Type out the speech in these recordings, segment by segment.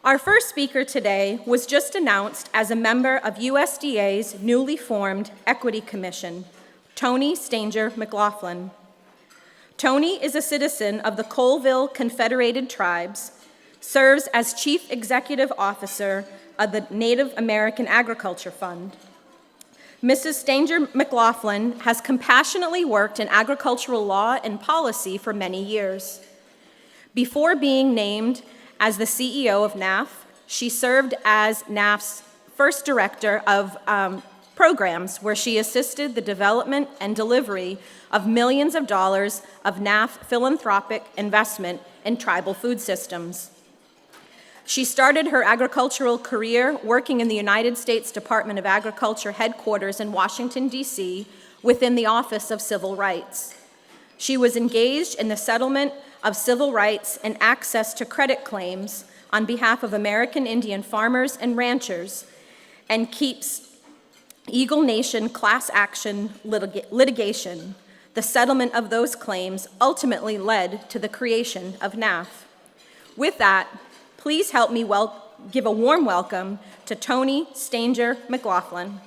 Our first speaker today was just announced as a member of USDA's newly formed Equity Commission, Toni Stanger-McLaughlin. Toni is a citizen of the Colville Confederated Tribes, serves as Chief Executive Officer of the Native American Agriculture Fund. Mrs. Stanger-McLaughlin has compassionately worked in agricultural law and policy for many years. Before being named as the CEO of NAAF, she served as NAAF's first director of programs, where she assisted the development and delivery of millions of dollars of NAAF philanthropic investment in tribal food systems. She started her agricultural career working in the United States Department of Agriculture headquarters in Washington, D.C., within the Office of Civil Rights. She was engaged in the settlement of civil rights and access to credit claims on behalf of American Indian farmers and ranchers, and keeps Eagle Nation class action litigation. The settlement of those claims ultimately led to the creation of NAAF. With that, please help me give a warm welcome to Toni Stanger-McLaughlin.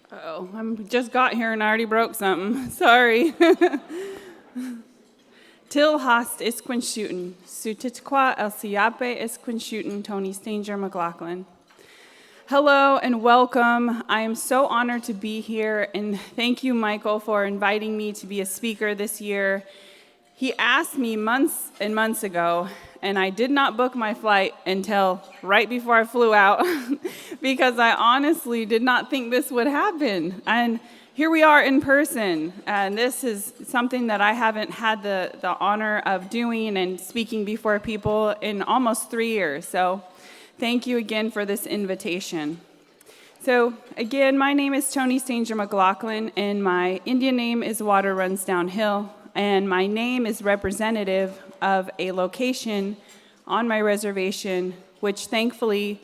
Uh-oh, I just got here and I already broke something. Sorry. Til hast isquinshooten, sutitqua el siape isquinshooten, Toni Stanger-McLaughlin. Hello and welcome. I am so honored to be here, and thank you, Michael, for inviting me to be a speaker this year. He asked me months and months ago, and I did not book my flight until right before I flew out because I honestly did not think this would happen. And here we are in person, and this is something that I haven't had the honor of doing and speaking before people in almost 3 years. So thank you again for this invitation. So again, my name is Toni Stanger-McLaughlin, and my Indian name is Water Runs Downhill, and my name is representative of a location on my reservation, which thankfully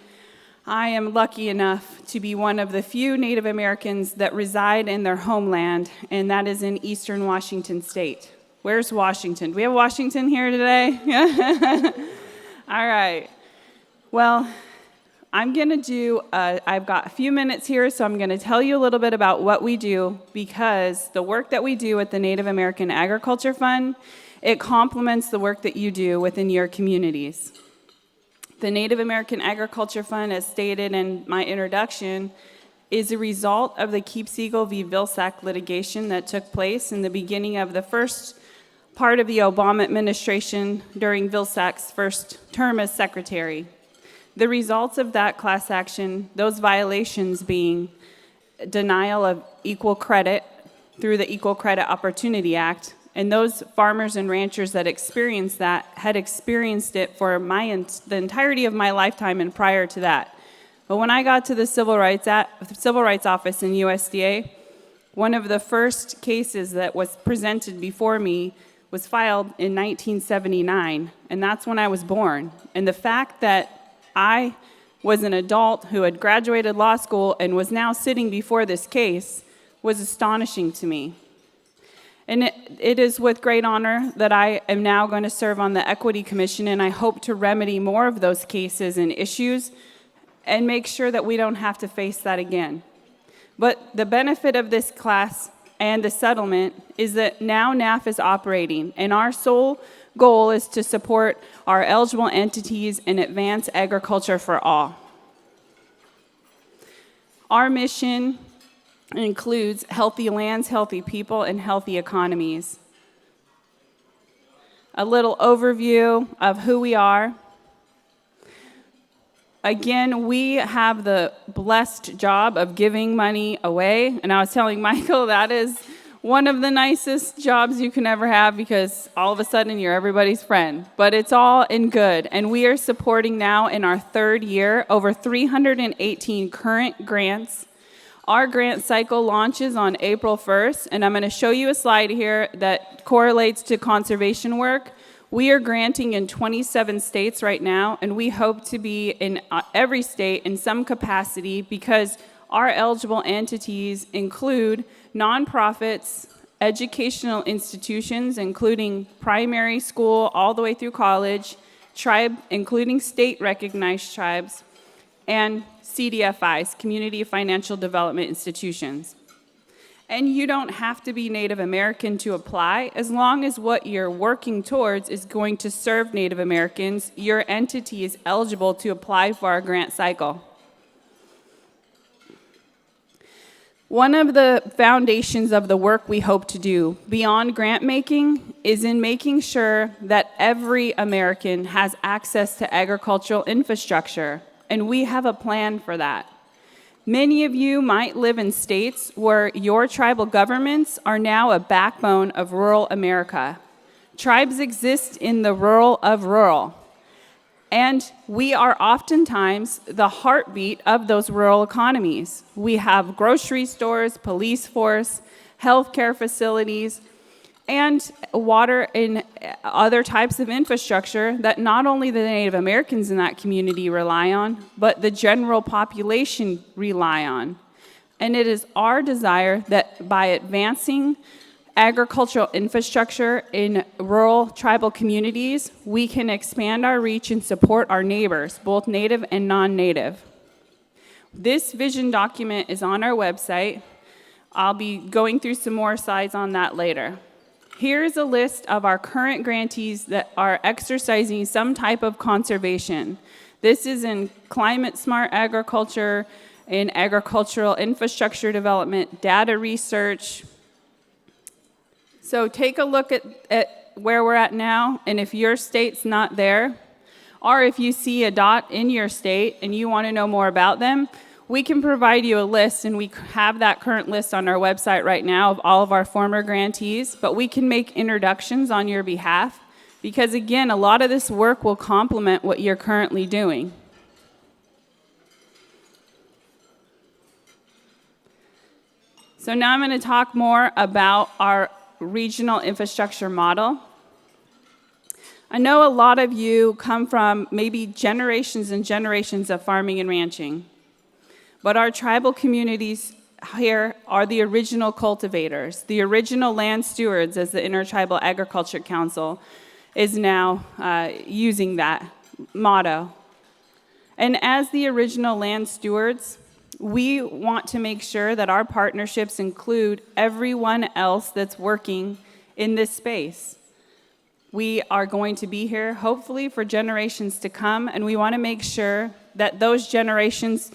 I am lucky enough to be one of the few Native Americans that reside in their homeland, and that is in eastern Washington state. Where's Washington? Do we have Washington here today? All right. Well, I'm going to do, I've got a few minutes here, so I'm going to tell you a little bit about what we do, because the work that we do at the Native American Agriculture Fund, it complements the work that you do within your communities. The Native American Agriculture Fund, as stated in my introduction, is a result of the Keepsiegel v. Vilsack litigation that took place in the beginning of the first part of the Obama administration during Vilsack's first term as secretary. The results of that class action, those violations being denial of equal credit through the Equal Credit Opportunity Act, and those farmers and ranchers that experienced that had experienced it for the entirety of my lifetime and prior to that. But when I got to the Civil Rights Office in USDA, one of the first cases that was presented before me was filed in 1979, and that's when I was born. And the fact that I was an adult who had graduated law school and was now sitting before this case was astonishing to me. And it is with great honor that I am now going to serve on the Equity Commission, and I hope to remedy more of those cases and issues and make sure that we don't have to face that again. But the benefit of this class and the settlement is that now NAAF is operating, and our sole goal is to support our eligible entities and advance agriculture for all. Our mission includes healthy lands, healthy people, and healthy economies. A little overview of who we are. Again, we have the blessed job of giving money away, and I was telling Michael that is one of the nicest jobs you can ever have, because all of a sudden you're everybody's friend. But it's all in good, and we are supporting now in our third year over 318 current grants, Our grant cycle launches on April 1st, and I'm going to show you a slide here that correlates to conservation work. We are granting in 27 states right now, and we hope to be in every state in some capacity because our eligible entities include nonprofits, educational institutions, including primary school all the way through college, tribe, including state-recognized tribes, and CDFIs, Community Financial Development Institutions. And you don't have to be Native American to apply. As long as what you're working towards is going to serve Native Americans, your entity is eligible to apply for our grant cycle. One of the foundations of the work we hope to do beyond grant making is in making sure that every American has access to agricultural infrastructure, and we have a plan for that. Many of you might live in states where your tribal governments are now a backbone of rural America. Tribes exist in the rural of rural. And we are oftentimes the heartbeat of those rural economies. We have grocery stores, police force, healthcare facilities, and water and other types of infrastructure that not only the Native Americans in that community rely on, but the general population rely on. And it is our desire that by advancing agricultural infrastructure in rural tribal communities, we can expand our reach and support our neighbors, both native and non-native. This vision document is on our website. I'll be going through some more slides on that later. Here's a list of our current grantees that are exercising some type of conservation. This is in climate-smart agriculture, in agricultural infrastructure development, data research. So take a look at where we're at now, and if your state's not there, or if you see a dot in your state and you want to know more about them, we can provide you a list, and we have that current list on our website right now of all of our former grantees, but we can make introductions on your behalf, because again, a lot of this work will complement what you're currently doing. So now I'm going to talk more about our regional infrastructure model. I know a lot of you come from maybe generations and generations of farming and ranching, but our tribal communities here are the original cultivators, the original land stewards, as the Intertribal Agriculture Council is now using that motto. And as the original land stewards, we want to make sure that our partnerships include everyone else that's working in this space. We are going to be here, hopefully, for generations to come, and we want to make sure that those generations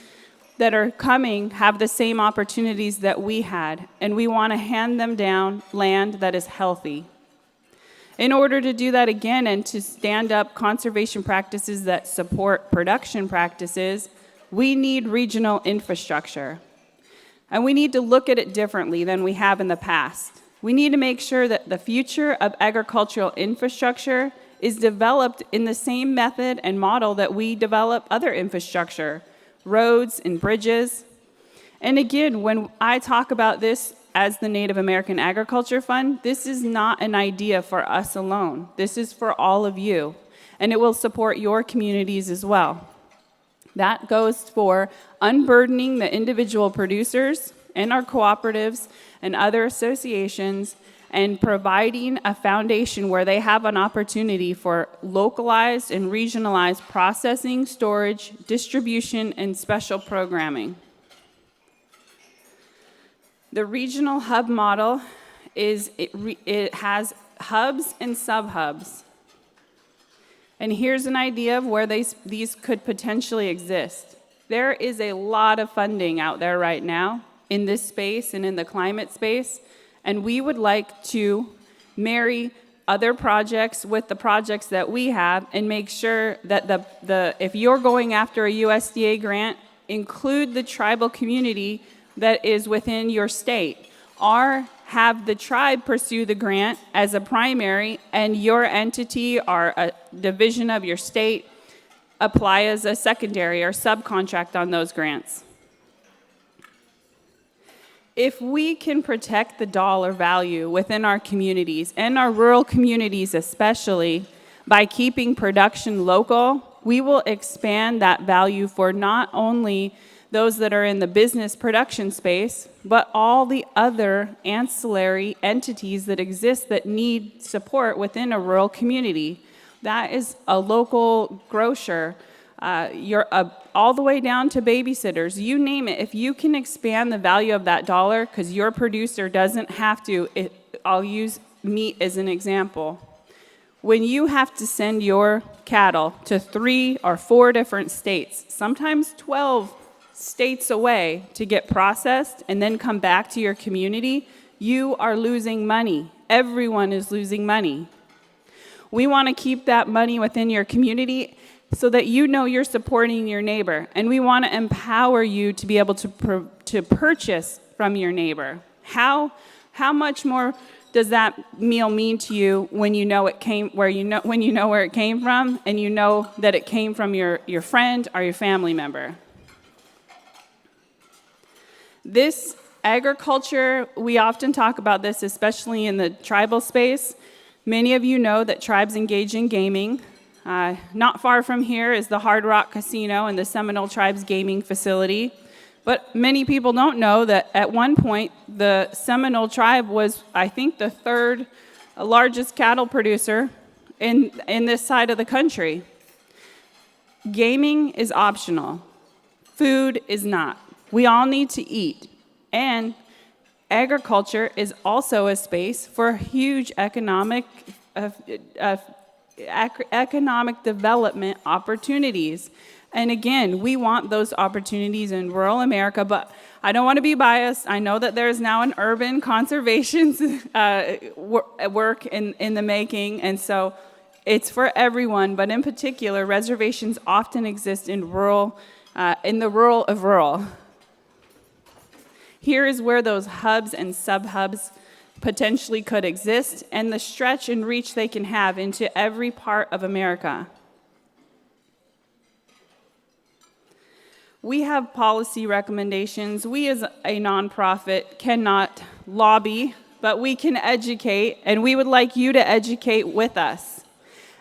that are coming have the same opportunities that we had, and we want to hand them down land that is healthy. In order to do that again and to stand up conservation practices that support production practices, we need regional infrastructure. And we need to look at it differently than we have in the past. We need to make sure that the future of agricultural infrastructure is developed in the same method and model that we develop other infrastructure, roads and bridges. And again, when I talk about this as the Native American Agriculture Fund, this is not an idea for us alone. This is for all of you, and it will support your communities as well. That goes for unburdening the individual producers and our cooperatives and other associations, and providing a foundation where they have an opportunity for localized and regionalized processing, storage, distribution, and special programming. The regional hub model it has hubs and sub-hubs. And here's an idea of where these could potentially exist. There is a lot of funding out there right now in this space and in the climate space, and we would like to marry other projects with the projects that we have and make sure that if you're going after a USDA grant, include the tribal community that is within your state, or have the tribe pursue the grant as a primary, and your entity or a division of your state apply as a secondary or subcontract on those grants. If we can protect the dollar value within our communities, and our rural communities especially, by keeping production local, we will expand that value for not only those that are in the business production space, but all the other ancillary entities that exist that need support within a rural community. That is a local grocer, all the way down to babysitters, you name it. If you can expand the value of that dollar, because your producer doesn't have to, I'll use meat as an example. When you have to send your cattle to 3 or 4 different states, sometimes 12 states away to get processed and then come back to your community, you are losing money. Everyone is losing money. We want to keep that money within your community so that you know you're supporting your neighbor. And we want to empower you to be able to purchase from your neighbor. How much more does that meal mean to you when you know it came where it came from, and you know that it came from your friend or your family member? This agriculture, we often talk about this, especially in the tribal space. Many of you know that tribes engage in gaming. Not far from here is the Hard Rock Casino and the Seminole Tribes gaming facility. But many people don't know that at one point, the Seminole tribe was, I think, the 3rd largest cattle producer in this side of the country. Gaming is optional. Food is not. We all need to eat. And agriculture is also a space for huge economic development opportunities. And again, we want those opportunities in rural America, but I don't want to be biased. I know that there's now an urban conservation work in the making, and so it's for everyone, but in particular, reservations often exist in the rural of rural. Here is where those hubs and sub-hubs potentially could exist, and the stretch and reach they can have into every part of America. We have policy recommendations. We as a nonprofit cannot lobby, but we can educate, and we would like you to educate with us.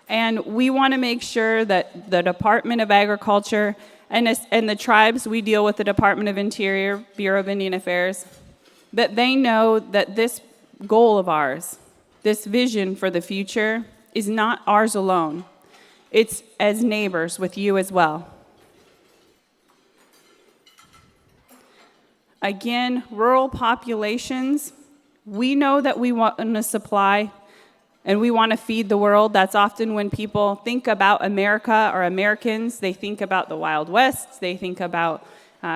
And we want to make sure that the Department of Agriculture and the tribes we deal with, the Department of Interior, Bureau of Indian Affairs, that they know that this goal of ours, this vision for the future, is not ours alone. It's as neighbors with you as well. Again, rural populations, we know that we want to supply and we want to feed the world. That's often when people think about America or Americans, they think about the Wild West, they think about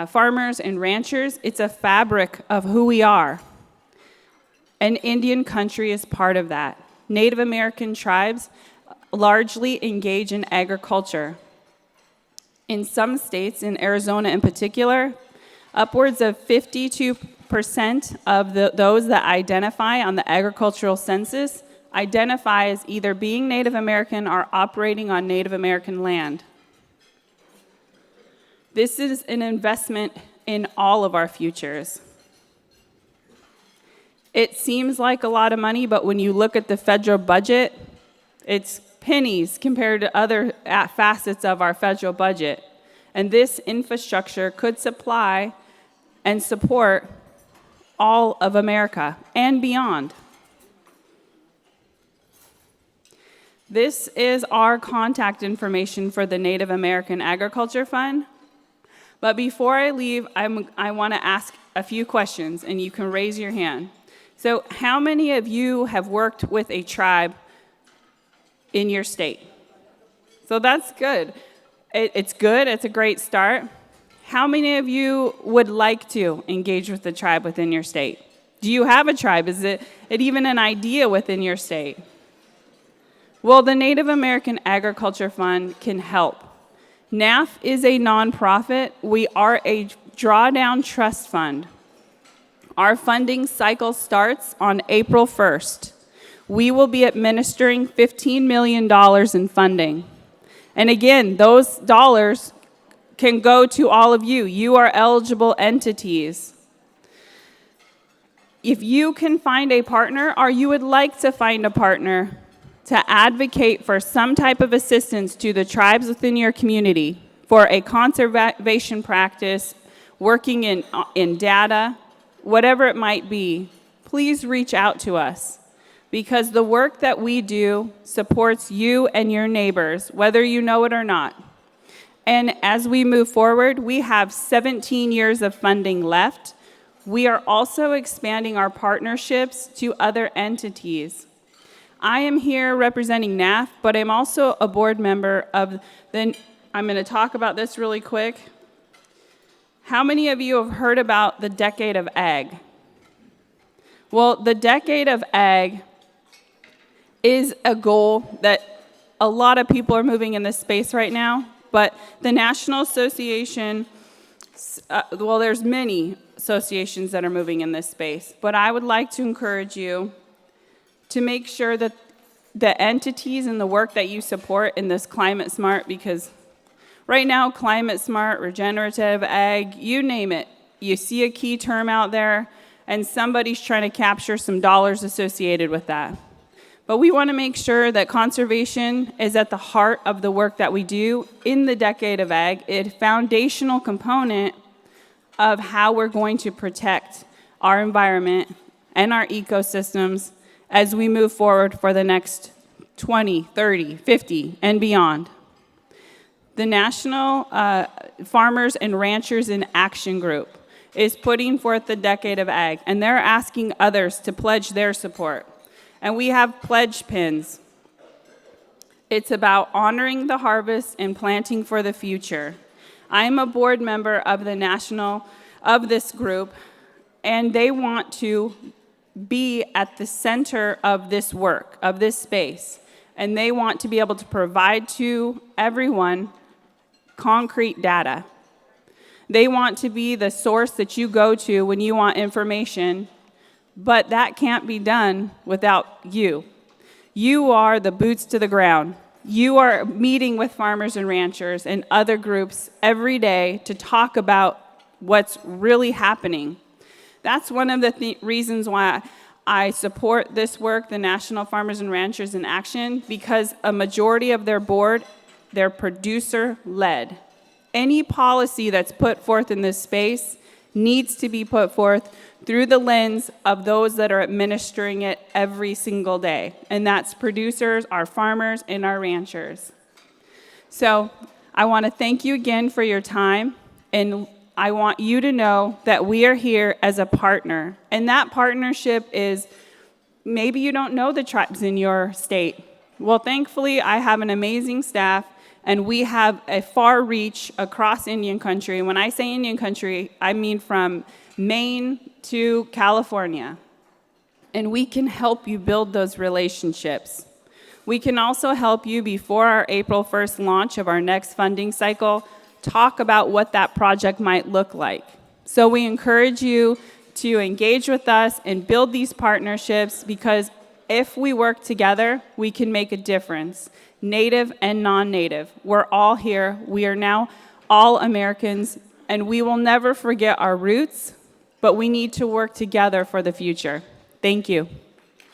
farmers and ranchers. It's a fabric of who we are. And Indian country is part of that. Native American tribes largely engage in agriculture. In some states, in Arizona in particular, upwards of 52% of those that identify on the agricultural census identify as either being Native American or operating on Native American land. This is an investment in all of our futures. It seems like a lot of money, but when you look at the federal budget, it's pennies compared to other facets of our federal budget. And this infrastructure could supply and support all of America and beyond. This is our contact information for the Native American Agriculture Fund. But before I leave, I want to ask a few questions, and you can raise your hand. So how many of you have worked with a tribe in your state? So that's good. It's good. It's a great start. How many of you would like to engage with the tribe within your state? Do you have a tribe? Is it even an idea within your state? Well, the Native American Agriculture Fund can help. NAAF is a nonprofit. We are a drawdown trust fund. Our funding cycle starts on April 1st. We will be administering $15 million in funding. And again, those dollars can go to all of you. You are eligible entities. If you can find a partner, or you would like to find a partner to advocate for some type of assistance to the tribes within your community for a conservation practice, working in data, whatever it might be, please reach out to us, because the work that we do supports you and your neighbors, whether you know it or not. And as we move forward, we have 17 years of funding left. We are also expanding our partnerships to other entities. I am here representing NAAF, but I'm also a board member of I'm going to talk about this really quick. How many of you have heard about the Decade of Ag? Well, the Decade of Ag is a goal that a lot of people are moving in this space right now, but the National Association, well, there's many associations that are moving in this space, but I would like to encourage you to make sure that the entities and the work that you support in this climate smart, because right now, climate smart, regenerative, ag, you name it, you see a key term out there, and somebody's trying to capture some dollars associated with that. But we want to make sure that conservation is at the heart of the work that we do in the Decade of Ag. It's a foundational component of how we're going to protect our environment and our ecosystems as we move forward for the next 20, 30, 50, and beyond. The National Farmers and Ranchers in Action Group is putting forth the Decade of Ag, and they're asking others to pledge their support. And we have pledge pins. It's about honoring the harvest and planting for the future. I am a board member of this group, and they want to be at the center of this work, of this space. And they want to be able to provide to everyone concrete data. They want to be the source that you go to when you want information, but that can't be done without you. You are the boots to the ground. You are meeting with farmers and ranchers and other groups every day to talk about what's really happening. That's one of the reasons why I support this work, the National Farmers and Ranchers in Action, because a majority of their board, they're producer-led. Any policy that's put forth in this space needs to be put forth through the lens of those that are administering it every single day. And that's producers, our farmers, and our ranchers. So I want to thank you again for your time, and I want you to know that we are here as a partner. And that partnership is, maybe you don't know the tribes in your state. Well, thankfully, I have an amazing staff, and we have a far reach across Indian country. And when I say Indian country, I mean from Maine to California. And we can help you build those relationships. We can also help you before our April 1st launch of our next funding cycle, talk about what that project might look like. So we encourage you to engage with us and build these partnerships, because if we work together, we can make a difference. Native and non-native, we're all here. We are now all Americans, and we will never forget our roots, but we need to work together for the future. Thank you.